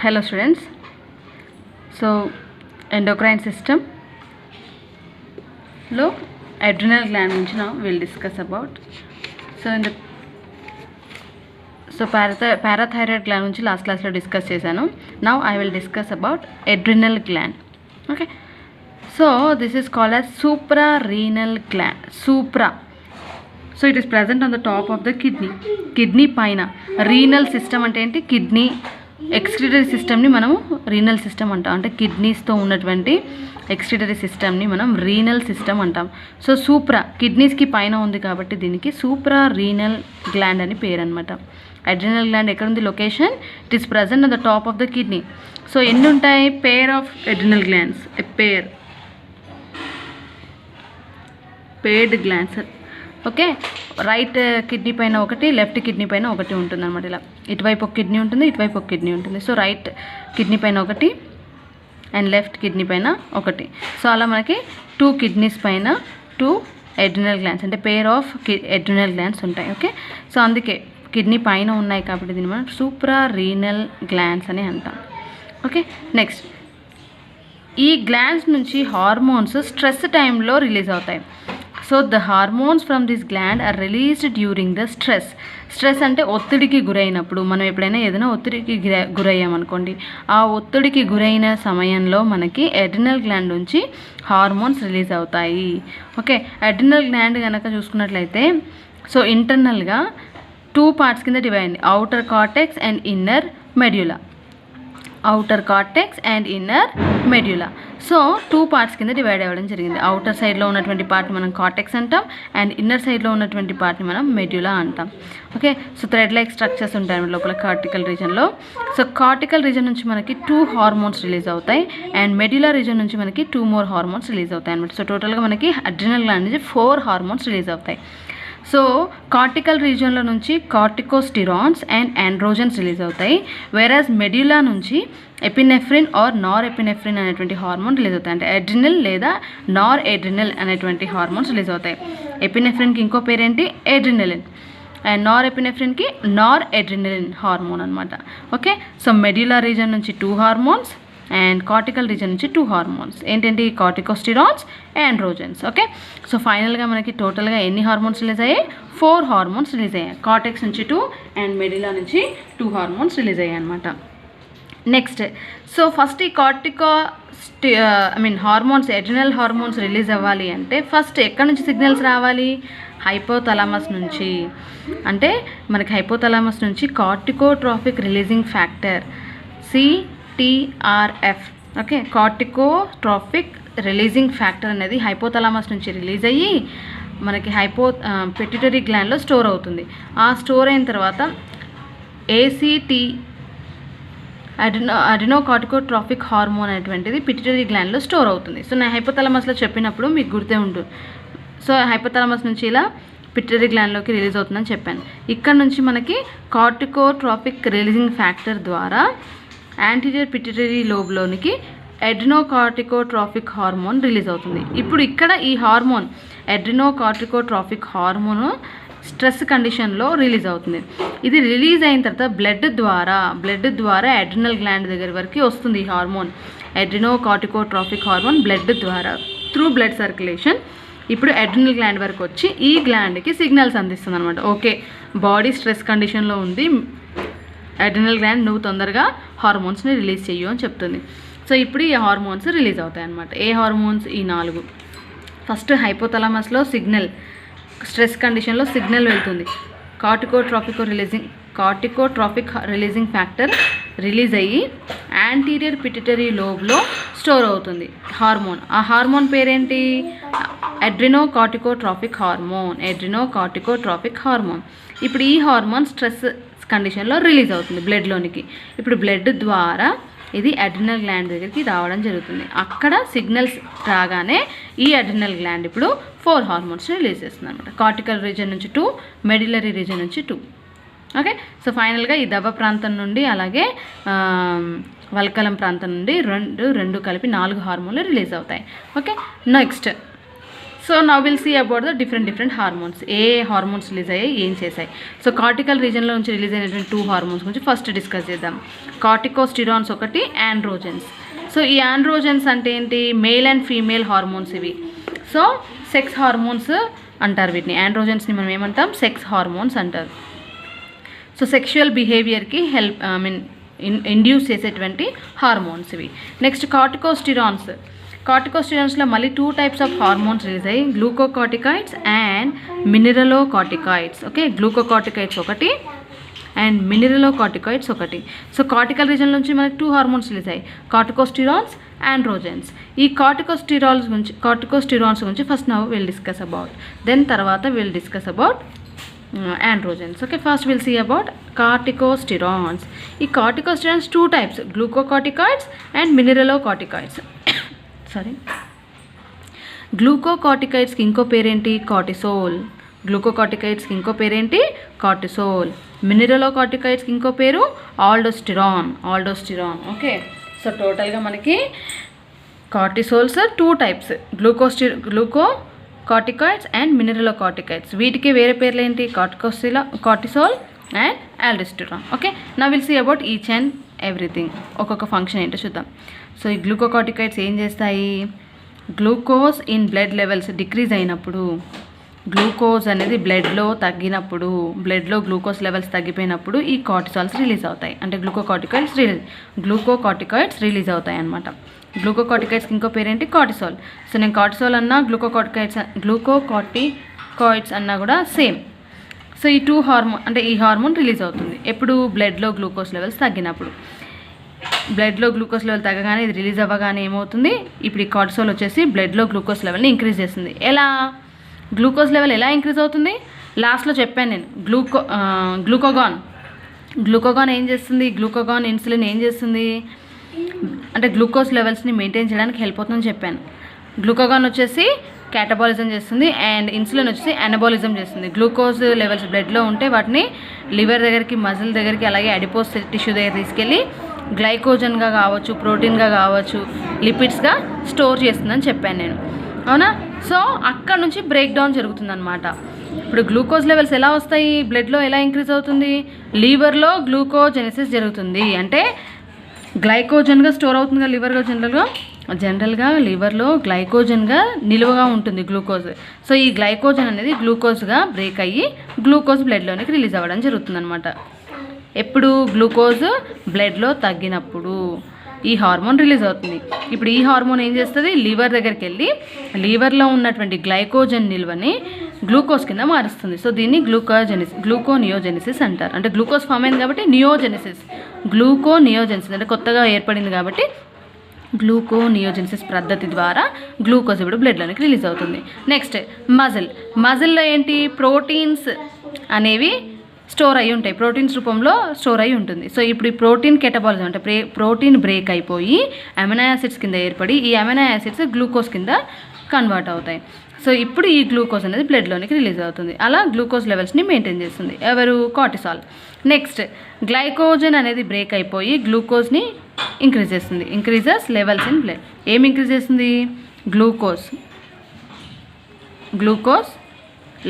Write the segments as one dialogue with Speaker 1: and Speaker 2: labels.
Speaker 1: Hello students. So endocrine system lo adrenal gland nunchi now we'll discuss about. So in the parathyroid gland nunchi last class lo discuss chesanu. Now I will discuss about adrenal gland. Okay, so this is called as suprarenal gland. So it is present on the top of the kidney paina. Renal system ante enti kidney excretory సిస్టమ్ని మనము renal system అంటాం. అంటే కిడ్నీస్తో ఉన్నటువంటి excretory సిస్టమ్ని మనం renal system అంటాం. So కిడ్నీస్కి పైన ఉంది కాబట్టి దీనికి సూప్రా రీనల్ గ్లాండ్ అని పేరు అనమాట. అడ్రినల్ గ్లాండ్ ఎక్కడ ఉంది location? It is present on the top of the kidney. So ఎన్ని ఉంటాయి? Pair of adrenal glands, paired glands. Okay, right kidney పైన ఒకటి, లెఫ్ట్ కిడ్నీ పైన ఒకటి ఉంటుంది అనమాట. ఇలా ఇటువైపు ఒక కిడ్నీ ఉంటుంది, ఇటువైపు ఒక కిడ్నీ ఉంటుంది. సో రైట్ కిడ్నీ పైన ఒకటి అండ్ లెఫ్ట్ కిడ్నీ పైన ఒకటి. సో అలా మనకి 2 కిడ్నీస్ పైన 2 అడ్రినల్ గ్లాండ్స్ అంటే పేర్ ఆఫ్ అడ్రినల్ గ్లాండ్స్ ఉంటాయి. ఓకే, సో అందుకే కిడ్నీ పైన ఉన్నాయి కాబట్టి దీన్ని మనం సూప్రా రీనల్ గ్లాండ్స్ అని అంటాం. ఓకే, నెక్స్ట్ ఈ గ్లాండ్స్ నుంచి హార్మోన్స్ స్ట్రెస్ టైంలో రిలీజ్ అవుతాయి. So the hormones from this gland are released during the stress అంటే ఒత్తిడికి గురైనప్పుడు. మనం ఎప్పుడైనా ఏదైనా ఒత్తిడికి గురయ్యామనుకోండి, ఆ ఒత్తిడికి గురైన సమయంలో మనకి అడ్రినల్ గ్లాండ్ నుంచి హార్మోన్స్ రిలీజ్ అవుతాయి. ఓకే, అడ్రినల్ గ్లాండ్ కనుక చూసుకున్నట్లయితే సో ఇంటర్నల్గా 2 పార్ట్స్ కింద డివైడ్ అయింది. Outer cortex and inner medulla. So 2 parts కింద డివైడ్ అవ్వడం జరిగింది. అవుటర్ సైడ్లో ఉన్నటువంటి పార్ట్ని మనం కార్టెక్స్ అంటాం అండ్ ఇన్నర్ సైడ్లో ఉన్నటువంటి పార్ట్ని మనం మెడ్యులా అంటాం. Okay, so thread like structures ఉంటాయి లోపల కార్టికల్ రీజన్లో. సో కార్టికల్ రీజన్ నుంచి మనకి 2 హార్మోన్స్ రిలీజ్ అవుతాయి అండ్ మెడ్యులా రీజన్ నుంచి మనకి 2 more హార్మోన్స్ రిలీజ్ అవుతాయి అనమాట. సో టోటల్గా మనకి అడ్రినల్ గ్లాండ్ నుంచి 4 హార్మోన్స్ రిలీజ్ అవుతాయి. సో కార్టికల్ రీజియన్లో నుంచి కార్టికోస్టిరాన్స్ అండ్ ఆండ్రోజన్స్ రిలీజ్ అవుతాయి. వేరాజ్ మెడ్యులా నుంచి ఎపినెఫ్రిన్ ఆర్ నార్ ఎపినెఫ్రిన్ అనేటువంటి హార్మోన్ రిలీజ్ అవుతాయి. అంటే అడ్రినల్ లేదా నార్ అడ్రినల్ అనేటువంటి హార్మోన్స్ రిలీజ్ అవుతాయి. ఎపినెఫ్రిన్కి ఇంకో పేరేంటి? Adrenaline. And Nar ఎపినెఫ్రిన్కి Nar adrenaline hormone అనమాట. ఓకే, సో మెడ్యులా రీజన్ నుంచి 2 హార్మోన్స్ అండ్ కార్టికల్ రీజన్ నుంచి 2 హార్మోన్స్. ఏంటంటే కార్టికోస్టిరాన్స్, ఆండ్రోజన్స్. ఓకే, సో ఫైనల్గా మనకి టోటల్గా ఎన్ని హార్మోన్స్ రిలీజ్ అయ్యాయి? 4 హార్మోన్స్ రిలీజ్ అయ్యాయి. కార్టెక్స్ నుంచి 2 అండ్ మెడిలా నుంచి 2 హార్మోన్స్ రిలీజ్ అయ్యాయి అనమాట. నెక్స్ట్, సో ఫస్ట్ ఈ హార్మోన్స్, అడ్రినల్ హార్మోన్స్ రిలీజ్ అవ్వాలి అంటే ఫస్ట్ ఎక్కడి నుంచి సిగ్నల్స్ రావాలి? హైపోథలామస్ నుంచి. అంటే మనకి హైపోథలామస్ నుంచి corticotrophic releasing factor CTRF. Okay, corticotrophic releasing factor అనేది హైపోథలామస్ నుంచి రిలీజ్ అయ్యి మనకి పిట్యూటరీ గ్లాండ్లో స్టోర్ అవుతుంది. ఆ స్టోర్ అయిన తర్వాత ACT అడినోకార్టికోట్రోఫిక్ హార్మోన్ అనేటువంటిది పిట్యూటరీ గ్లాండ్లో స్టోర్ అవుతుంది. సో నేను హైపోథలామస్లో చెప్పినప్పుడు మీకు గుర్తే ఉంటుంది. సో హైపోథలామస్ నుంచి ఇలా పిట్యూటరీ గ్లాండ్లోకి రిలీజ్ అవుతుందని చెప్పాను. ఇక్కడ నుంచి మనకి కార్టికోట్రోఫిక్ రిలీజింగ్ ఫ్యాక్టర్ ద్వారా యాంటీరియర్ పిట్యూటరీ లోబ్లోనికి అడ్రినోకార్టికోట్రోఫిక్ హార్మోన్ రిలీజ్ అవుతుంది. ఇప్పుడు ఇక్కడ ఈ హార్మోన్ అడ్రినోకార్టికోట్రోఫిక్ హార్మోన్ స్ట్రెస్ కండిషన్లో రిలీజ్ అవుతుంది. ఇది రిలీజ్ అయిన తర్వాత బ్లడ్ ద్వారా అడ్రినల్ గ్లాండ్ దగ్గర వరకు వస్తుంది. ఈ హార్మోన్ అడ్రినోకార్టికోట్రోఫిక్ హార్మోన్ బ్లడ్ ద్వారా త్రూ బ్లడ్ సర్క్యులేషన్ ఇప్పుడు అడ్రినల్ గ్లాండ్ వరకు వచ్చి ఈ గ్లాండ్కి సిగ్నల్స్ అందిస్తుంది అనమాట. ఓకే, బాడీ స్ట్రెస్ కండిషన్లో ఉంది, అడ్రినల్ గ్లాండ్ నువ్వు తొందరగా హార్మోన్స్ని రిలీజ్ చెయ్యు అని చెప్తుంది. సో ఇప్పుడు ఈ హార్మోన్స్ రిలీజ్ అవుతాయి అనమాట. ఏ హార్మోన్స్? ఈ 4. ఫస్ట్ హైపోథలామస్లో సిగ్నల్, స్ట్రెస్ కండిషన్లో సిగ్నల్ వెళ్తుంది. కార్టికోట్రోఫిక్ రిలీజింగ్ ఫ్యాక్టర్ రిలీజ్ అయ్యి యాంటీరియర్ పిట్యూటరీ లోబ్లో స్టోర్ అవుతుంది హార్మోన్. ఆ హార్మోన్ పేరేంటి? అడ్రినోకార్టికోట్రోఫిక్ హార్మోన్. ఇప్పుడు ఈ హార్మోన్ స్ట్రెస్ కండిషన్లో రిలీజ్ అవుతుంది బ్లడ్లోనికి. ఇప్పుడు బ్లడ్ ద్వారా ఇది అడ్రినల్ గ్లాండ్ దగ్గరికి రావడం జరుగుతుంది. అక్కడ సిగ్నల్స్ రాగానే ఈ అడ్రినల్ గ్లాండ్ ఇప్పుడు 4 హార్మోన్స్ రిలీజ్ చేస్తుంది అనమాట. కార్టికల్ రీజన్ నుంచి 2, మెడిలరీ రీజన్ నుంచి 2. ఓకే, సో ఫైనల్గా ఈ దవ ప్రాంతం నుండి అలాగే వల్కలం ప్రాంతం నుండి రెండు కలిపి 4 హార్మోన్లు రిలీజ్ అవుతాయి. Okay, next so now will see about the different hormones. ఏ హార్మోన్స్ రిలీజ్ అయ్యాయి, ఏం చేశాయి. సో కార్టికల్ రీజన్లో నుంచి రిలీజ్ అయినటువంటి 2 హార్మోన్స్ గురించి ఫస్ట్ డిస్కస్ చేద్దాం. కార్టికోస్టిరాన్స్ ఒకటి, ఆండ్రోజెన్స్. సో ఈ ఆండ్రోజెన్స్ అంటే ఏంటి, మేల్ అండ్ ఫీమేల్ హార్మోన్స్ ఇవి. సో సెక్స్ హార్మోన్స్ అంటారు వీటిని. ఆండ్రోజెన్స్ని మనం ఏమంటాం, సెక్స్ హార్మోన్స్ అంటారు. సో సెక్షువల్ బిహేవియర్కి ఇండ్యూస్ చేసేటువంటి హార్మోన్స్ ఇవి. నెక్స్ట్ కార్టికోస్టిరాన్స్. కార్టికోస్టిరాన్స్లో మళ్ళీ 2 టైప్స్ ఆఫ్ హార్మోన్స్ రిలీజ్ అయ్యి, గ్లూకోకార్టికాయిడ్స్ అండ్ మినరలోకార్టికాయిడ్స్. ఓకే, గ్లూకోకార్టికాయిడ్స్ ఒకటి అండ్ మినరలోకార్టికాయిడ్స్ ఒకటి. సో కార్టికల్ రీజన్ నుంచి మనకి 2 హార్మోన్స్ రిలీజ్ అయ్యాయి, కార్టికోస్టిరాన్స్, ఆండ్రోజెన్స్. ఈ కార్టికోస్టిరాన్స్ గురించి first now will discuss about, then తర్వాత will discuss about androgens. Okay, first we'll see about corticosteroids. ఈ corticosteroids 2 types, glucocorticoids and mineralocorticoids. Sorry, గ్లూకోకార్టికాయిడ్స్కి ఇంకో పేరేంటి, కార్టిసోల్. గ్లూకోకార్టికాయిడ్స్కి ఇంకో పేరేంటి, కార్టిసోల్. మినరలోకార్టికాయిడ్స్కి ఇంకో పేరు ఆల్డోస్టిరాన్. ఓకే, సో టోటల్గా మనకి cortisols 2 types, glucocorticoids and mineralocorticoids. వీటికి వేరే పేర్లు ఏంటి, cortisol and aldosterone. Okay, now will see about each and everything. ఒక్కొక్క ఫంక్షన్ ఏంటో చూద్దాం. సో ఈ గ్లూకోకార్టికాయిడ్స్ ఏం చేస్తాయి, glucose in blood levels decrease అయినప్పుడు, గ్లూకోజ్ అనేది బ్లడ్లో తగ్గినప్పుడు, బ్లడ్లో గ్లూకోజ్ లెవెల్స్ తగ్గిపోయినప్పుడు ఈ కార్టిసాల్స్ రిలీజ్ అవుతాయి. అంటే గ్లూకోకార్టికాయిడ్స్ రిలీజ్ అవుతాయి అన్నమాట. గ్లూకోకార్టికాయిడ్స్కి ఇంకో పేరేంటి, కార్టిసాల్. సో నేను కార్టిసాల్ అన్నా గ్లూకోకార్టికాయిడ్స్ అన్నా కూడా సేమ్. సో ఈ 2 హార్మోన్ అంటే ఈ హార్మోన్ రిలీజ్ అవుతుంది ఎప్పుడు, బ్లడ్లో గ్లూకోజ్ లెవెల్స్ తగ్గినప్పుడు. బ్లడ్లో గ్లూకోజ్ లెవెల్ తగ్గగానే ఇది రిలీజ్ అవ్వగానే ఏమవుతుంది, ఇప్పుడు ఈ కార్టిసాల్ వచ్చేసి బ్లడ్లో గ్లూకోజ్ లెవెల్ని ఇంక్రీజ్ చేస్తుంది. ఎలా, గ్లూకోజ్ లెవెల్ ఎలా ఇంక్రీజ్ అవుతుంది, లాస్ట్లో చెప్పాను నేను. గ్లూకోగాన్ ఏం చేస్తుంది, గ్లూకోగాన్ ఇన్సులిన్ ఏం చేస్తుంది అంటే గ్లూకోజ్ లెవెల్స్ని మెయింటైన్ చేయడానికి హెల్ప్ అవుతుందని చెప్పాను. గ్లూకోగాన్ వచ్చేసి క్యాటబాలిజం చేస్తుంది అండ్ ఇన్సులిన్ వచ్చేసి అనబాలిజం చేస్తుంది. గ్లూకోజ్ లెవెల్స్ బ్లడ్లో ఉంటే వాటిని లివర్ దగ్గరికి, మజిల్ దగ్గరికి, అలాగే అడిపోస్ టిష్యూ దగ్గర తీసుకెళ్ళి గ్లైకోజన్గా కావచ్చు, ప్రోటీన్గా కావచ్చు, లిపిడ్స్గా స్టోర్ చేస్తుందని చెప్పాను నేను, అవునా. సో అక్కడ నుంచి బ్రేక్ డౌన్ జరుగుతుందన్నమాట. ఇప్పుడు గ్లూకోజ్ లెవెల్స్ ఎలా వస్తాయి, బ్లడ్లో ఎలా ఇంక్రీజ్ అవుతుంది, లివర్లో గ్లూకోజెనిసిస్ జరుగుతుంది. అంటే గ్లైకోజన్గా స్టోర్ అవుతుంది కదా లివర్లో, జనరల్గా లివర్లో గ్లైకోజన్గా నిలువగా ఉంటుంది గ్లూకోజ్. సో ఈ గ్లైకోజన్ అనేది గ్లూకోజ్గా బ్రేక్ అయ్యి గ్లూకోజ్ బ్లడ్లోనికి రిలీజ్ అవ్వడం జరుగుతుందన్నమాట. ఎప్పుడు, గ్లూకోజ్ బ్లడ్లో తగ్గినప్పుడు ఈ హార్మోన్ రిలీజ్ అవుతుంది. ఇప్పుడు ఈ హార్మోన్ ఏం చేస్తుంది, లివర్ దగ్గరికి వెళ్ళి లివర్లో ఉన్నటువంటి గ్లైకోజన్ నిల్వని గ్లూకోజ్ కింద మారుస్తుంది. సో దీన్ని గ్లూకోనియోజెనిసిస్ అంటారు. అంటే గ్లూకోజ్ ఫామ్ అయింది కాబట్టి గ్లూకోనియోజెనిసిస్ అంటే కొత్తగా ఏర్పడింది కాబట్టి గ్లూకోనియోజెనిసిస్ పద్ధతి ద్వారా గ్లూకోజ్ ఇప్పుడు బ్లడ్లోనికి రిలీజ్ అవుతుంది. నెక్స్ట్ మజిల్లో ఏంటి, ప్రోటీన్స్ అనేవి స్టోర్ అయి ఉంటాయి, ప్రోటీన్స్ రూపంలో స్టోర్ అయి ఉంటుంది. సో ఇప్పుడు ఈ ప్రోటీన్ కెటబాలిజం అంటే ప్రోటీన్ బ్రేక్ అయిపోయి అమినో యాసిడ్స్ కింద ఏర్పడి ఈ అమినో యాసిడ్స్ గ్లూకోజ్ కింద కన్వర్ట్ అవుతాయి. సో ఇప్పుడు ఈ గ్లూకోజ్ అనేది బ్లడ్లోనికి రిలీజ్ అవుతుంది. అలా గ్లూకోజ్ లెవెల్స్ని మెయింటైన్ చేస్తుంది ఎవరు, కార్టిసాల్. నెక్స్ట్ గ్లైకోజన్ అనేది బ్రేక్ అయిపోయి గ్లూకోజ్ని ఇంక్రీజ్ చేస్తుంది, ఇంక్రీజెస్ లెవెల్స్ ఇన్ బ్లడ్. ఏం ఇంక్రీజ్ చేస్తుంది, glucose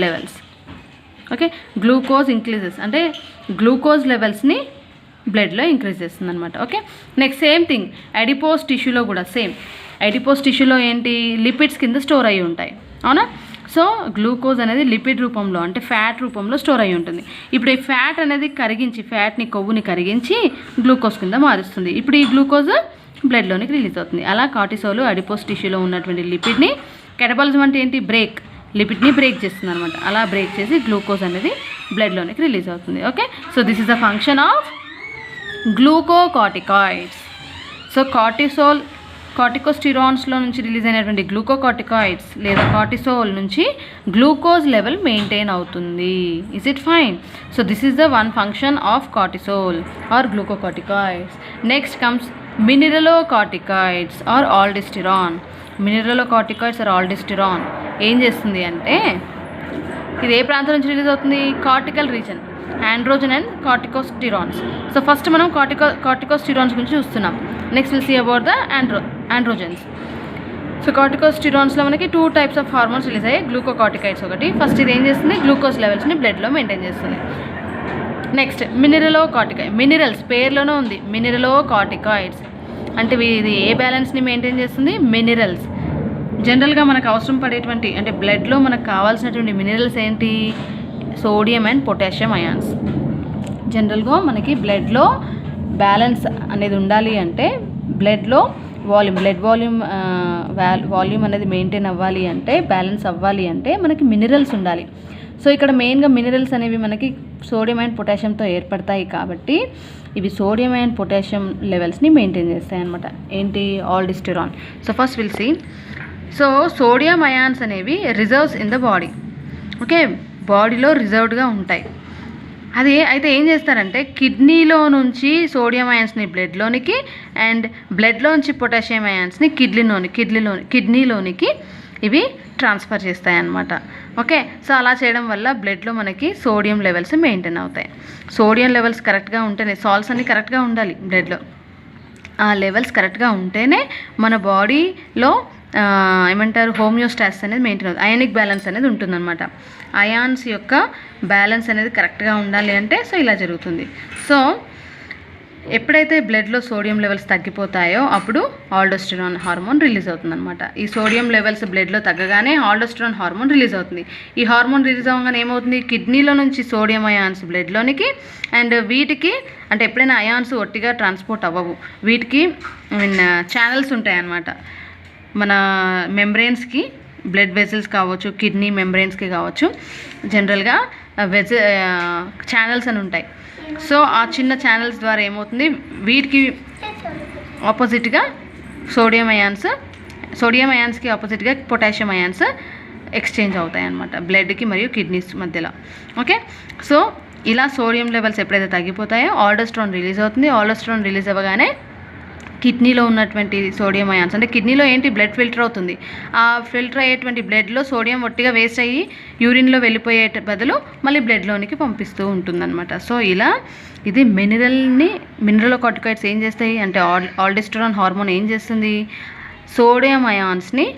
Speaker 1: levels. Okay, glucose increases అంటే గ్లూకోజ్ లెవెల్స్ని బ్లడ్లో ఇంక్రీజ్ చేస్తుంది అనమాట. Okay, next same thing adipose టిష్యూలో కూడా సేమ్. అడిపోస్ టిష్యూలో ఏంటి, లిపిడ్స్ కింద స్టోర్ అయ్యి ఉంటాయి, అవునా. సో గ్లూకోజ్ అనేది లిపిడ్ రూపంలో అంటే ఫ్యాట్ రూపంలో స్టోర్ అయి ఉంటుంది. ఇప్పుడు ఈ ఫ్యాట్ అనేది కొవ్వుని కరిగించి గ్లూకోజ్ కింద మారుస్తుంది. ఇప్పుడు ఈ గ్లూకోజ్ బ్లడ్లోనికి రిలీజ్ అవుతుంది. అలా కార్టిసోల్ అడిపోస్ టిష్యూలో ఉన్నటువంటి లిపిడ్ని, కెటబాలిజం అంటే ఏంటి, లిపిడ్ని బ్రేక్ చేస్తుంది అనమాట. అలా బ్రేక్ చేసి గ్లూకోజ్ అనేది బ్లడ్లోనికి రిలీజ్ అవుతుంది. Okay, so this is the function of glucocorticoids. So కార్టికోస్టిరాన్స్లో నుంచి రిలీజ్ అయినటువంటి గ్లూకోకార్టికాయిడ్స్ లేదా కార్టిసోల్ నుంచి గ్లూకోజ్ లెవెల్ మెయింటైన్ అవుతుంది. Is it fine? So this is the one function of cortisol or glucocorticoids. Next comes mineralocorticoids or aldosterone. Mineralocorticoids or aldosterone ఏం చేస్తుంది అంటే, ఇది ఏ ప్రాంతం నుంచి రిలీజ్ అవుతుంది, cortical region, androgen and corticosterones. So first మనం కార్టికోస్టిరాన్స్ గురించి చూస్తున్నాం. Next will see about the androgens. So కార్టికోస్టిరాన్స్లో మనకి 2 టైప్స్ ఆఫ్ హార్మోన్స్ రిలీజ్ అయ్యాయి. గ్లూకోకార్టికాయిడ్స్ ఒకటి. ఫస్ట్ ఇది ఏం చేస్తుంది, గ్లూకోజ్ లెవెల్స్ని బ్లడ్లో మెయింటైన్ చేస్తుంది. నెక్స్ట్ మినరలోకార్టికాయిడ్. మినరల్స్ పేర్లోనే ఉంది, మినరలోకార్టికాయిడ్స్ అంటే ఇది ఏ బ్యాలెన్స్ని మెయింటైన్ చేస్తుంది, మినరల్స్. జనరల్గా మనకు అవసరం పడేటువంటి అంటే బ్లడ్లో మనకు కావాల్సినటువంటి మినరల్స్ ఏంటి, సోడియం అండ్ పొటాషియం అయాన్స్. జనరల్గా మనకి బ్లడ్లో బ్యాలెన్స్ అనేది ఉండాలి అంటే బ్లడ్ వాల్యూమ్ అనేది మెయింటైన్ అవ్వాలి అంటే, బ్యాలెన్స్ అవ్వాలి అంటే మనకి మినరల్స్ ఉండాలి. సో ఇక్కడ మెయిన్గా మినరల్స్ అనేవి మనకి సోడియం అండ్ పొటాషియంతో ఏర్పడతాయి కాబట్టి ఇవి సోడియం అండ్ పొటాషియం లెవెల్స్ని మెయింటైన్ చేస్తాయి అన్నమాట. ఏంటి, aldosterone. So first will see. So sodium ions అనేవి reserves in the body. Okay, బాడీలో రిజర్వ్డ్గా ఉంటాయి. అది అయితే ఏం చేస్తారంటే కిడ్నీలో నుంచి సోడియం అయాన్స్ని బ్లడ్లోనికి అండ్ బ్లడ్లోంచి పొటాషియం అయాన్స్ని కిడ్నీలోనికి ఇవి ట్రాన్స్ఫర్ చేస్తాయి అన్నమాట. ఓకే, సో అలా చేయడం వల్ల బ్లడ్లో మనకి సోడియం లెవెల్స్ మెయింటైన్ అవుతాయి. సోడియం లెవెల్స్ కరెక్ట్గా ఉంటేనే, సాల్ట్స్ అన్నీ కరెక్ట్గా ఉండాలి బ్లడ్లో. ఆ లెవెల్స్ కరెక్ట్గా ఉంటేనే మన బాడీలో ఏమంటారు, హోమియోస్టాసిస్ అనేది మెయింటైన్ అవుతుంది, అయానిక్ బ్యాలెన్స్ అనేది ఉంటుందన్నమాట. అయాన్స్ యొక్క బ్యాలెన్స్ అనేది కరెక్ట్గా ఉండాలి అంటే సో ఇలా జరుగుతుంది. సో ఎప్పుడైతే బ్లడ్లో సోడియం లెవెల్స్ తగ్గిపోతాయో అప్పుడు ఆల్డోస్టెరాన్ హార్మోన్ రిలీజ్ అవుతుందన్నమాట. ఈ సోడియం లెవెల్స్ బ్లడ్లో తగ్గగానే ఆల్డోస్టెరాన్ హార్మోన్ రిలీజ్ అవుతుంది. ఈ హార్మోన్ రిలీజ్ అవ్వగానే ఏమవుతుంది, కిడ్నీలో నుంచి సోడియం అయాన్స్ బ్లడ్లోనికి అండ్ వీటికి అంటే ఎప్పుడైనా అయాన్స్ ఒట్టిగా ట్రాన్స్పోర్ట్ అవ్వవు, వీటికి ఛానల్స్ ఉంటాయి అన్నమాట. మన మెంబ్రెయిన్స్కి, బ్లడ్ వెజల్స్ కావచ్చు, కిడ్నీ మెంబ్రెయిన్స్కి కావచ్చు, జనరల్గా ఛానల్స్ అని ఉంటాయి. సో ఆ చిన్న ఛానల్స్ ద్వారా ఏమవుతుంది, వీటికి ఆపోజిట్గా సోడియం అయాన్స్కి ఆపోజిట్గా పొటాషియం అయాన్స్ ఎక్స్చేంజ్ అవుతాయి అన్నమాట బ్లడ్కి మరియు కిడ్నీస్ మధ్యలో. ఓకే, సో ఇలా సోడియం లెవెల్స్ ఎప్పుడైతే తగ్గిపోతాయో ఆల్డోస్టెరాన్ రిలీజ్ అవుతుంది. ఆల్డోస్టెరాన్ రిలీజ్ అవ్వగానే కిడ్నీలో ఉన్నటువంటి సోడియం అయాన్స్ అంటే కిడ్నీలో ఏంటి, బ్లడ్ ఫిల్టర్ అవుతుంది. ఆ ఫిల్టర్ అయ్యేటువంటి బ్లడ్లో సోడియం ఒట్టిగా వేస్ట్ అయ్యి యూరిన్లో వెళ్ళిపోయే బదులు మళ్ళీ బ్లడ్లోనికి పంపిస్తూ ఉంటుందన్నమాట. సో ఇలా ఇది మినరలోకార్టికాయిడ్స్ ఏం చేస్తాయి అంటే ఆల్డోస్టెరాన్ హార్మోన్ ఏం చేస్తుంది, సోడియం అయాన్స్ని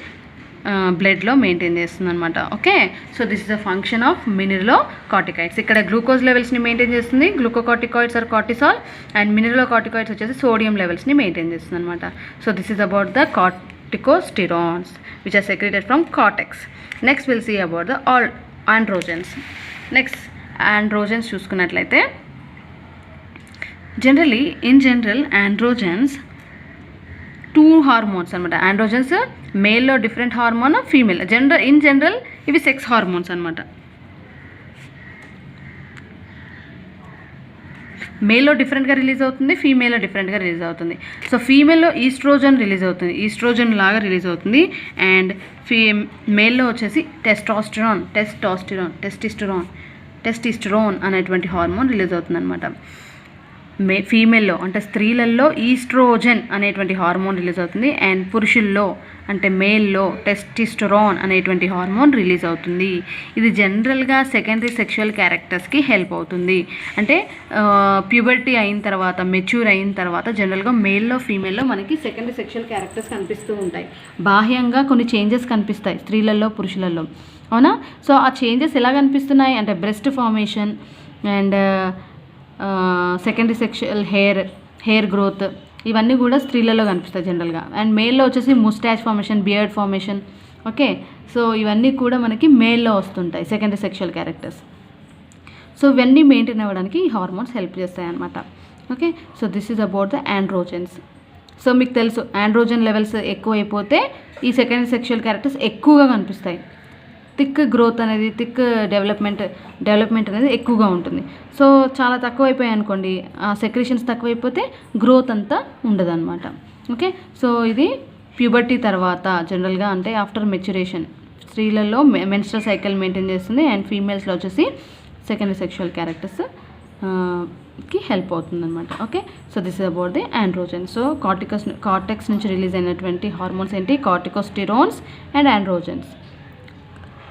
Speaker 1: బ్లడ్లో మెయింటైన్ చేస్తుంది అనమాట. Okay, so this is the function of mineralocorticoids. ఇక్కడ గ్లూకోజ్ లెవెల్స్ని మెయింటైన్ చేస్తుంది, glucocorticoids or cortisol, and mineralocorticoids వచ్చేసి సోడియం లెవెల్స్ని మెయింటైన్ చేస్తుంది అనమాట. So this is about the corticosterones which are secreted from cortex. Next will see about the androgens. Next androgens చూసుకున్నట్లయితే in general androgens 2 hormones అనమాట. Androgens మేల్లో different hormone, female. In general ఇవి sex hormones అనమాట. మేల్లో డిఫరెంట్గా release అవుతుంది, ఫీమేల్లో డిఫరెంట్గా release అవుతుంది. సో ఫీమేల్లో ఈస్ట్రోజన్ రిలీజ్ అవుతుంది, ఈస్ట్రోజన్ లాగా రిలీజ్ అవుతుంది. అండ్ మేల్లో వచ్చేసి టెస్టిస్టెరోన్ అనేటువంటి హార్మోన్ రిలీజ్ అవుతుంది అనమాట. ఫీమేల్లో అంటే స్త్రీలలో ఈస్ట్రోజన్ అనేటువంటి హార్మోన్ రిలీజ్ అవుతుంది. అండ్ పురుషుల్లో అంటే మేల్లో టెస్టిస్టెరోన్ అనేటువంటి హార్మోన్ రిలీజ్ అవుతుంది. ఇది జనరల్గా సెకండరీ సెక్షువల్ క్యారెక్టర్స్కి హెల్ప్ అవుతుంది. అంటే ప్యూబర్టీ అయిన తర్వాత, మెచ్యూర్ అయిన తర్వాత జనరల్గా మేల్లో ఫీమేల్లో మనకి సెకండరీ సెక్షువల్ క్యారెక్టర్స్ కనిపిస్తూ ఉంటాయి. బాహ్యంగా కొన్ని చేంజెస్ కనిపిస్తాయి స్త్రీలలో, పురుషులలో. అవునా? సో ఆ చేంజెస్ ఎలా కనిపిస్తున్నాయి అంటే breast formation and secondary sexual hair growth, ఇవన్నీ కూడా స్త్రీలలో కనిపిస్తాయి జనరల్గా. అండ్ మేల్లో వచ్చేసి moustache formation, beard formation. Okay, so ఇవన్నీ కూడా మనకి మేల్లో వస్తుంటాయి సెకండరీ సెక్షువల్ క్యారెక్టర్స్. సో ఇవన్నీ మెయింటైన్ అవ్వడానికి ఈ హార్మోన్స్ హెల్ప్ చేస్తాయి అన్నమాట. Okay, so this is about the androgens. So మీకు తెలుసు ఆండ్రోజన్ లెవెల్స్ ఎక్కువ అయిపోతే ఈ సెకండరీ సెక్షువల్ క్యారెక్టర్స్ ఎక్కువగా కనిపిస్తాయి. థిక్ గ్రోత్ అనేది, థిక్ డెవలప్మెంట్ అనేది ఎక్కువగా ఉంటుంది. సో చాలా తక్కువ అయిపోయాయి అనుకోండి, ఆ సెక్రేషన్స్ తక్కువైపోతే గ్రోత్ అంతా ఉండదు అనమాట. ఓకే, సో ఇది ప్యూబర్టీ తర్వాత జనరల్గా అంటే ఆఫ్టర్ మెచ్యురేషన్ స్త్రీలలో మెన్స్ట్రల్ సైకిల్ మెయింటైన్ చేస్తుంది. అండ్ ఫీమేల్స్లో వచ్చేసి సెకండరీ సెక్షువల్ క్యారెక్టర్స్ కి హెల్ప్ అవుతుందన్నమాట. Okay, so this is about the androgen. So cortex నుంచి రిలీజ్ అయినటువంటి హార్మోన్స్ ఏంటి, కార్టికోస్టెరోన్స్ అండ్ ఆండ్రోజన్స్.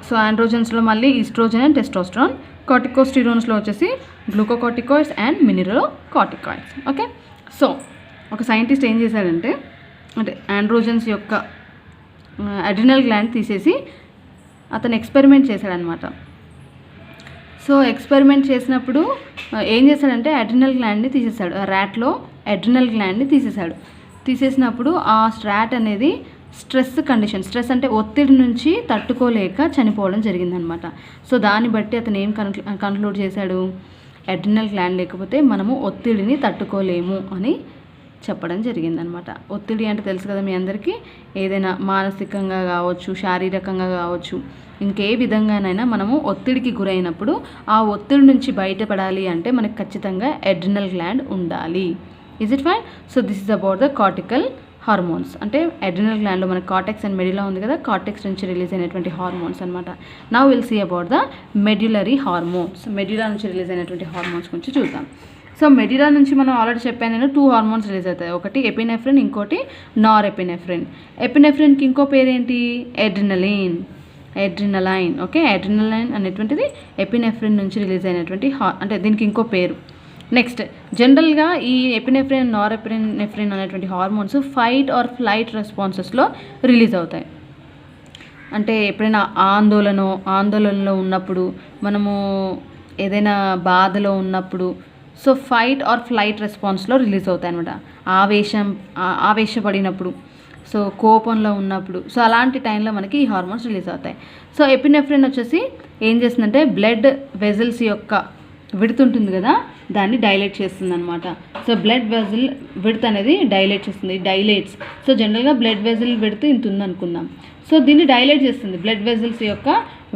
Speaker 1: సో ఆండ్రోజన్స్లో మళ్ళీ ఈస్ట్రోజన్ అండ్ టెస్టోస్టెరాన్, కార్టికోస్టెరోన్స్లో వచ్చేసి గ్లూకోకార్టికాయిడ్స్ అండ్ మినరలోకార్టికాయిడ్స్. ఓకే, సో ఒక సైంటిస్ట్ ఏం చేశాడంటే అంటే ఆండ్రోజన్స్ యొక్క అడ్రినల్ గ్లాండ్ తీసేసి అతను ఎక్స్పెరిమెంట్ చేశాడనమాట. సో ఎక్స్పెరిమెంట్ చేసినప్పుడు ఏం చేశాడంటే అడ్రినల్ గ్లాండ్ని తీసేశాడు. ర్యాట్లో అడ్రినల్ గ్లాండ్ని తీసేసినప్పుడు ఆ ర్యాట్ అనేది స్ట్రెస్ అంటే ఒత్తిడి నుంచి తట్టుకోలేక చనిపోవడం జరిగిందనమాట. సో దాన్ని బట్టి అతను ఏం కన్క్లూడ్ చేశాడు, అడ్రినల్ గ్లాండ్ లేకపోతే మనము ఒత్తిడిని తట్టుకోలేము అని చెప్పడం జరిగిందనమాట. ఒత్తిడి అంటే తెలుసు కదా మీ అందరికీ, ఏదైనా మానసికంగా కావచ్చు, శారీరకంగా కావచ్చు, ఇంకే విధంగానైనా మనము ఒత్తిడికి గురైనప్పుడు ఆ ఒత్తిడి నుంచి బయటపడాలి అంటే మనకు ఖచ్చితంగా అడ్రినల్ గ్లాండ్ ఉండాలి. Is it fine? So this is about the cortical hormones. అంటే అడ్రినల్ గ్లాండ్లో మనకి కార్టెక్స్ అండ్ మెడ్యులా ఉంది కదా, కార్టెక్స్ నుంచి రిలీజ్ అయినటువంటి హార్మోన్స్ అనమాట. Now will see about the medullary hormones. Medulla నుంచి రిలీజ్ అయినటువంటి హార్మోన్స్ గురించి చూద్దాం. సో మెడ్యులా నుంచి మనం ఆల్రెడీ చెప్పాను నేను, 2 హార్మోన్స్ రిలీజ్ అవుతాయి. ఒకటి ఎపినెఫ్రిన్, ఇంకోటి నార్ ఎపినెఫ్రిన్. ఎపినెఫ్రిన్కి ఇంకో పేరేంటి, అడ్రినలైన్. ఓకే, అడ్రినలైన్ అనేటువంటిది ఎపినెఫ్రిన్ నుంచి రిలీజ్ అయినటువంటి అంటే దీనికి ఇంకో పేరు. నెక్స్ట్, జనరల్గా ఈ ఎపినెఫ్రిన్, నార్ ఎపినెఫ్రిన్ అనేటువంటి హార్మోన్స్ ఫైట్ ఆర్ ఫ్లైట్ రెస్పాన్సెస్లో రిలీజ్ అవుతాయి. అంటే ఎప్పుడైనా ఆందోళనలో ఉన్నప్పుడు, మనము ఏదైనా బాధలో ఉన్నప్పుడు, సో ఫైట్ ఆర్ ఫ్లైట్ రెస్పాన్స్లో రిలీజ్ అవుతాయి అనమాట. ఆవేశపడినప్పుడు, సో కోపంలో ఉన్నప్పుడు, సో అలాంటి టైంలో మనకి ఈ హార్మోన్స్ రిలీజ్ అవుతాయి. సో ఎపినెఫ్రిన్ వచ్చేసి ఏం చేస్తుందంటే బ్లడ్ వెజల్స్ యొక్క విడ్త్ ఉంటుంది కదా, దాన్ని డైలేట్ చేస్తుంది అనమాట. సో బ్లడ్ వెజల్ విడ్త్ అనేది డైలేట్స్. సో జనరల్గా బ్లడ్ వెజల్ విడ్త్ ఇంత ఉందనుకుందాం. సో దీన్ని డైలేట్ చేస్తుంది, బ్లడ్ వెజల్స్ యొక్క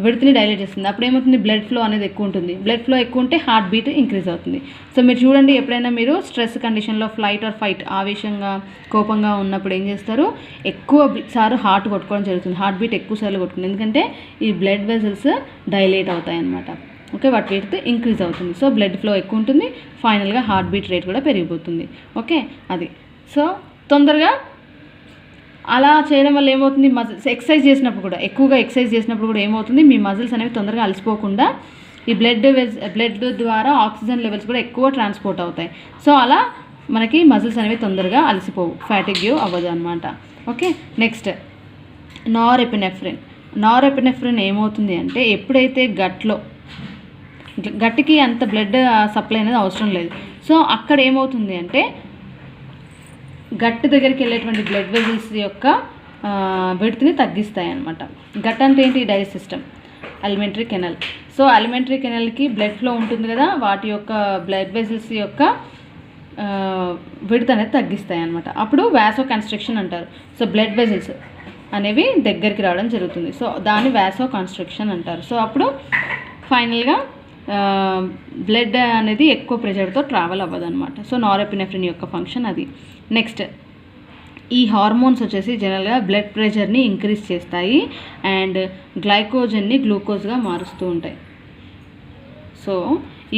Speaker 1: విడ్త్ని డైలేట్ చేస్తుంది. అప్పుడు ఏమవుతుంది, బ్లడ్ ఫ్లో అనేది ఎక్కువ ఉంటుంది. బ్లడ్ ఫ్లో ఎక్కువ ఉంటే హార్ట్ బీట్ ఇంక్రీజ్ అవుతుంది. సో మీరు చూడండి, ఎప్పుడైనా మీరు స్ట్రెస్ కండిషన్లో ఫ్లైట్ ఆర్ ఫైట్, ఆవేశంగా కోపంగా ఉన్నప్పుడు ఏం చేస్తారు, ఎక్కువ సార్లు హార్ట్ కొట్టుకోవడం జరుగుతుంది, హార్ట్ బీట్ ఎక్కువ సార్లు కొట్టుకుంటుంది. ఎందుకంటే ఈ బ్లడ్ వెజల్స్ డైలేట్ అవుతాయి అన్నమాట. ఓకే, వాటి విడ్త్ ఇంక్రీజ్ అవుతుంది. సో బ్లడ్ ఫ్లో ఎక్కువ ఉంటుంది, ఫైనల్గా హార్ట్ బీట్ రేట్ కూడా పెరిగిపోతుంది. ఓకే, అది. సో తొందరగా అలా చేయడం వల్ల ఏమవుతుంది, ఎక్సర్సైజ్ చేసినప్పుడు కూడా ఏమవుతుంది, మీ మజిల్స్ అనేవి తొందరగా అలసిపోకుండా ఈ బ్లడ్ ద్వారా ఆక్సిజన్ లెవెల్స్ కూడా ఎక్కువ ట్రాన్స్పోర్ట్ అవుతాయి. సో అలా మనకి మజిల్స్ అనేవి తొందరగా అలసిపోవు, ఫ్యాటిగ్యూ అవ్వదు అనమాట. ఓకే, నెక్స్ట్ నార్ ఎపినెఫ్రిన్ ఏమవుతుంది అంటే, ఎప్పుడైతే గట్టికి అంత బ్లడ్ సప్లై అనేది అవసరం లేదు. సో అక్కడ ఏమవుతుంది అంటే గట్ దగ్గరికి వెళ్ళేటువంటి బ్లడ్ వెజల్స్ యొక్క విడ్త్ని తగ్గిస్తాయి అన్నమాట. గట్ అంటే ఏంటి, digest system, alimentary canal. So alimentary కెనాల్కి బ్లడ్ ఫ్లో ఉంటుంది కదా, వాటి యొక్క బ్లడ్ వెజల్స్ యొక్క విడ్త్ అనేది తగ్గిస్తాయి అన్నమాట. అప్పుడు వాసో కన్స్ట్రిక్షన్ అంటారు. సో బ్లడ్ వెజల్స్ అనేవి దగ్గరికి రావడం జరుగుతుంది. సో దాన్ని వాసో కన్స్ట్రిక్షన్ అంటారు. సో అప్పుడు ఫైనల్గా బ్లడ్ అనేది ఎక్కువ ప్రెషర్తో ట్రావెల్ అవ్వదు అనమాట. సో నారెపినెఫ్రిన్ యొక్క ఫంక్షన్ అది. నెక్స్ట్, ఈ హార్మోన్స్ వచ్చేసి జనరల్గా బ్లడ్ ప్రెషర్ని ఇంక్రీజ్ చేస్తాయి అండ్ గ్లైకోజన్ని గ్లూకోజ్గా మారుస్తూ ఉంటాయి. సో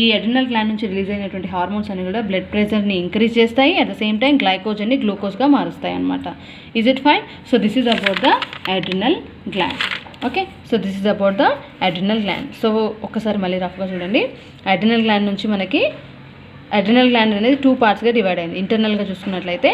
Speaker 1: ఈ అడ్రినల్ గ్లాండ్ నుంచి రిలీజ్ అయినటువంటి హార్మోన్స్ అన్ని కూడా బ్లడ్ ప్రెషర్ని ఇంక్రీజ్ చేస్తాయి, అట్ ద సేమ్ టైం గ్లైకోజన్ని గ్లూకోజ్గా మారుస్తాయి అనమాట. Is it fine? So this is about the adrenal gland. Okay, so this is about the adrenal gland. So ఒక్కసారి మళ్ళీ రఫ్గా చూడండి. అడ్రినల్ గ్లాండ్ నుంచి మనకి అడ్రినల్ గ్లాండ్ అనేది 2 పార్ట్స్గా డివైడ్ అయింది. ఇంటర్నల్గా చూసుకున్నట్లయితే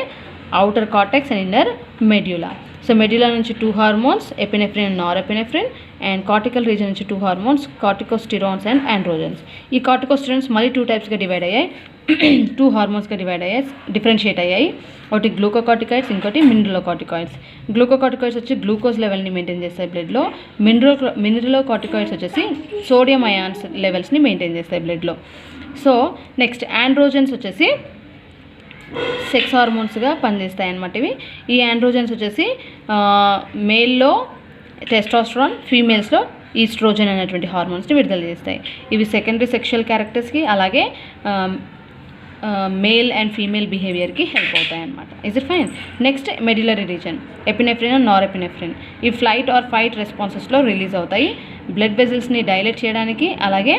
Speaker 1: outer cortex and inner medulla. So medulla నుంచి 2 hormones, epinephrine and norepinephrine, and cortical reason నుంచి 2 హార్మోన్స్, కార్టికోస్టిరాన్స్ అండ్ ఆండ్రోజన్స్. ఈ కార్టికోస్టిరాన్స్ మళ్ళీ 2 టైప్స్గా డివైడ్ అయ్యాయి, 2 హార్మోన్స్గా డిఫరెన్షియేట్ అయ్యాయి. ఒకటి గ్లూకోకార్టికాయిడ్స్, ఇంకోటి మినరలోకార్టికాయిడ్స్. గ్లూకోకార్టికాయిడ్స్ వచ్చి గ్లూకోజ్ లెవెల్ని మెయింటైన్ చేస్తాయి బ్లడ్లో. మినరలోకార్టికాయిడ్స్ వచ్చేసి సోడియం అయాన్స్ లెవెల్స్ని మెయింటైన్ చేస్తాయి బ్లడ్లో. సో నెక్స్ట్, ఆండ్రోజన్స్ వచ్చేసి సెక్స్ హార్మోన్స్గా పనిచేస్తాయి అన్నమాట ఇవి. ఈ ఆండ్రోజన్స్ వచ్చేసి మేల్లో టెస్టోస్టెరాన్, ఫీమేల్స్లో ఈస్ట్రోజన్ అనేటువంటి హార్మోన్స్ని విడుదల చేస్తాయి. ఇవి సెకండరీ సెక్షువల్ క్యారెక్టర్స్కి అలాగే మేల్ అండ్ ఫీమేల్ బిహేవియర్కి హెల్ప్ అవుతాయి అన్నమాట. Is it fine? Next, medullary region, epinephrine and norepinephrine. ఈ ఫ్లైట్ ఆర్ ఫైట్ రెస్పాన్సెస్లో రిలీజ్ అవుతాయి. బ్లడ్ వెజల్స్ని డైలేట్ చేయడానికి అలాగే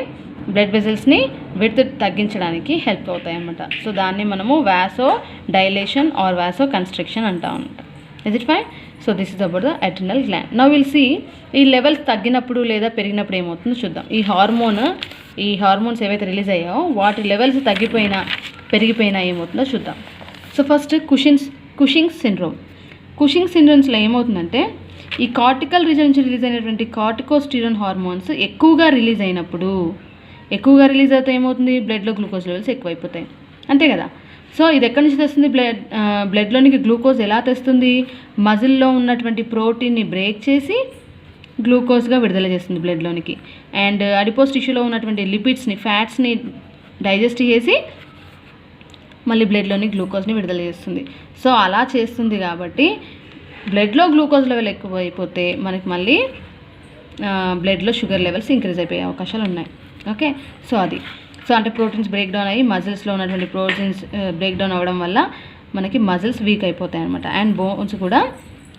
Speaker 1: బ్లడ్ వెజల్స్ని విడ్త్ తగ్గించడానికి హెల్ప్ అవుతాయి అన్నమాట. సో దాన్ని మనము vaso dilation or vaso constriction అంటాం అన్నమాట. Is it fine? So this is about the adrenal gland. Now will see ఈ లెవెల్స్ తగ్గినప్పుడు లేదా పెరిగినప్పుడు ఏమవుతుందో చూద్దాం. ఈ హార్మోన్స్ ఏవైతే రిలీజ్ అయ్యాయో వాటి లెవెల్స్ పెరిగిపోయినా ఏమవుతుందో చూద్దాం. So first Cushing's syndrome. Cushing's సిండ్రోమ్స్లో ఏమవుతుందంటే ఈ కార్టికల్ రీజన్ నుంచి రిలీజ్ అయినటువంటి కార్టికోస్టిరాన్ హార్మోన్స్ ఎక్కువగా రిలీజ్ అవుతే ఏమవుతుంది, బ్లడ్లో గ్లూకోజ్ లెవెల్స్ ఎక్కువైపోతాయి, అంతే కదా. సో ఇది ఎక్కడి నుంచి తెస్తుంది, బ్లడ్లోనికి గ్లూకోజ్ ఎలా తెస్తుంది, మజిల్లో ఉన్నటువంటి ప్రోటీన్ని బ్రేక్ చేసి గ్లూకోజ్గా విడుదల చేస్తుంది బ్లడ్లోనికి. అండ్ అడిపోస్ టిష్యూలో ఉన్నటువంటి లిపిడ్స్ని, ఫ్యాట్స్ని డైజెస్ట్ చేసి మళ్ళీ బ్లడ్లోని గ్లూకోజ్ని విడుదల చేస్తుంది. సో అలా చేస్తుంది కాబట్టి బ్లడ్లో గ్లూకోజ్ లెవెల్ ఎక్కువైపోతే మనకి మళ్ళీ బ్లడ్లో షుగర్ లెవెల్స్ ఇంక్రీజ్ అయిపోయే అవకాశాలు ఉన్నాయి. ఓకే, సో అంటే ప్రోటీన్స్ బ్రేక్ డౌన్ అయ్యి మజిల్స్లో ఉన్నటువంటి ప్రోటీన్స్ బ్రేక్ డౌన్ అవ్వడం వల్ల మనకి మజిల్స్ వీక్ అయిపోతాయి అనమాట. అండ్ బోన్స్ కూడా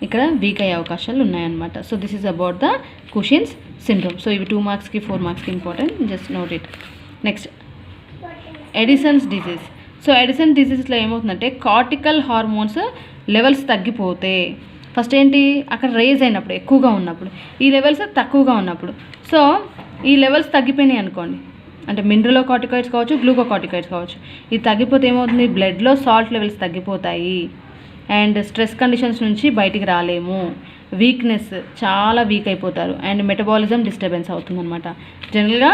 Speaker 1: ఇక్కడ వీక్ అయ్యే అవకాశాలు ఉన్నాయన్నమాట. So this is about the Cushing's syndrome. So ఇవి 2 మార్క్స్కి 4 మార్క్స్కి important, just note it. Next Addison's disease. So Addison డిజీజ్లో ఏమవుతుందంటే కార్టికల్ హార్మోన్స్ లెవెల్స్ తగ్గిపోతే, ఫస్ట్ ఏంటి, అక్కడ రేజ్ అయినప్పుడు ఎక్కువగా ఉన్నప్పుడు, ఈ లెవెల్స్ తక్కువగా ఉన్నప్పుడు. సో ఈ లెవెల్స్ తగ్గిపోయినాయి అనుకోండి, అంటే మినరల్ కార్టికాయిడ్స్ కావచ్చు, గ్లూకోకార్టికాయిడ్స్ కావచ్చు, ఇది తగ్గిపోతే ఏమవుతుంది, బ్లడ్లో సాల్ట్ లెవెల్స్ తగ్గిపోతాయి. అండ్ స్ట్రెస్ కండిషన్స్ నుంచి బయటికి రాలేము, వీక్నెస్, చాలా వీక్ అయిపోతారు. అండ్ మెటబాలిజం డిస్టర్బెన్స్ అవుతుందన్నమాట. జనరల్గా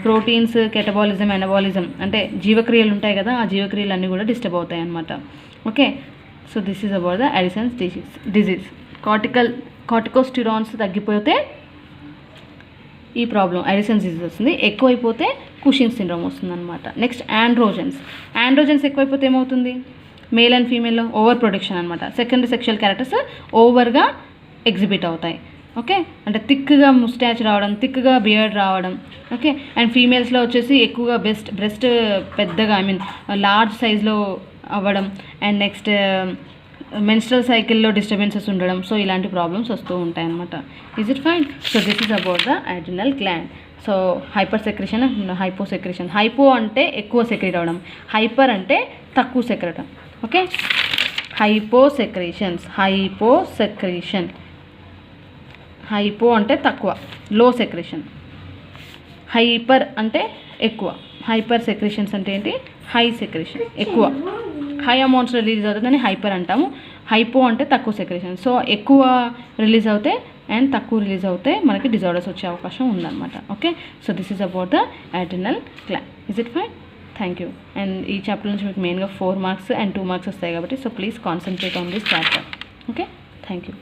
Speaker 1: ప్రోటీన్స్, కెటబాలిజం, ఎనబాలిజం అంటే జీవక్రియలు ఉంటాయి కదా, ఆ జీవక్రియలు అన్నీ కూడా డిస్టర్బ్ అవుతాయి అన్నమాట. Okay, so this is about the Addison's disease. Corticosterones తగ్గిపోతే ఈ ప్రాబ్లం ఎడిసన్స్ డిజీజ్ వస్తుంది, ఎక్కువైపోతే కుషిన్స్ సిండ్రోమ్ వస్తుంది అనమాట. నెక్స్ట్ ఆండ్రోజన్స్ ఎక్కువైపోతే ఏమవుతుంది, మేల్ అండ్ ఫీమేల్లో ఓవర్ ప్రొడక్షన్ అనమాట. సెకండరీ సెక్షువల్ క్యారెక్టర్స్ ఓవర్గా ఎగ్జిబిట్ అవుతాయి. ఓకే, అంటే థిక్గా ముస్టాచ్ రావడం, థిక్గా బియర్డ్ రావడం. ఓకే, అండ్ ఫీమేల్స్లో వచ్చేసి ఎక్కువగా బ్రెస్ట్ పెద్దగా, లార్జ్ సైజ్లో అవ్వడం. అండ్ నెక్స్ట్ మెన్స్ట్రల్ సైకిల్లో డిస్టర్బెన్సెస్ ఉండడం. సో ఇలాంటి ప్రాబ్లమ్స్ వస్తూ ఉంటాయి అన్నమాట. Is it fine? So this is about the adrenal gland. So hyper secretion, hypo secretion. Hypo అంటే ఎక్కువ సెక్రేట్ అవ్వడం, హైపర్ అంటే తక్కువ secrete. Okay, hypo secretion. Hypo అంటే తక్కువ, లో సెక్రేషన్. హైపర్ అంటే ఎక్కువ. హైపర్ సెక్రేషన్స్ అంటే ఏంటి, హై సెక్రేషన్, ఎక్కువ హై అమౌంట్స్ రిలీజ్ అవుతుందని హైపర్ అంటాము. హైపో అంటే తక్కువ సెక్రేషన్. సో ఎక్కువ రిలీజ్ అవుతే అండ్ తక్కువ రిలీజ్ అవుతే మనకి డిజార్డర్స్ వచ్చే అవకాశం ఉందన్నమాట. Okay, so this is about the adrenal gland. Is it fine? Thank you. And ఈ చాప్టర్ నుంచి మీకు మెయిన్గా 4 మార్క్స్ అండ్ 2 మార్క్స్ వస్తాయి కాబట్టి so please concentrate on this chapter. Okay, thank you.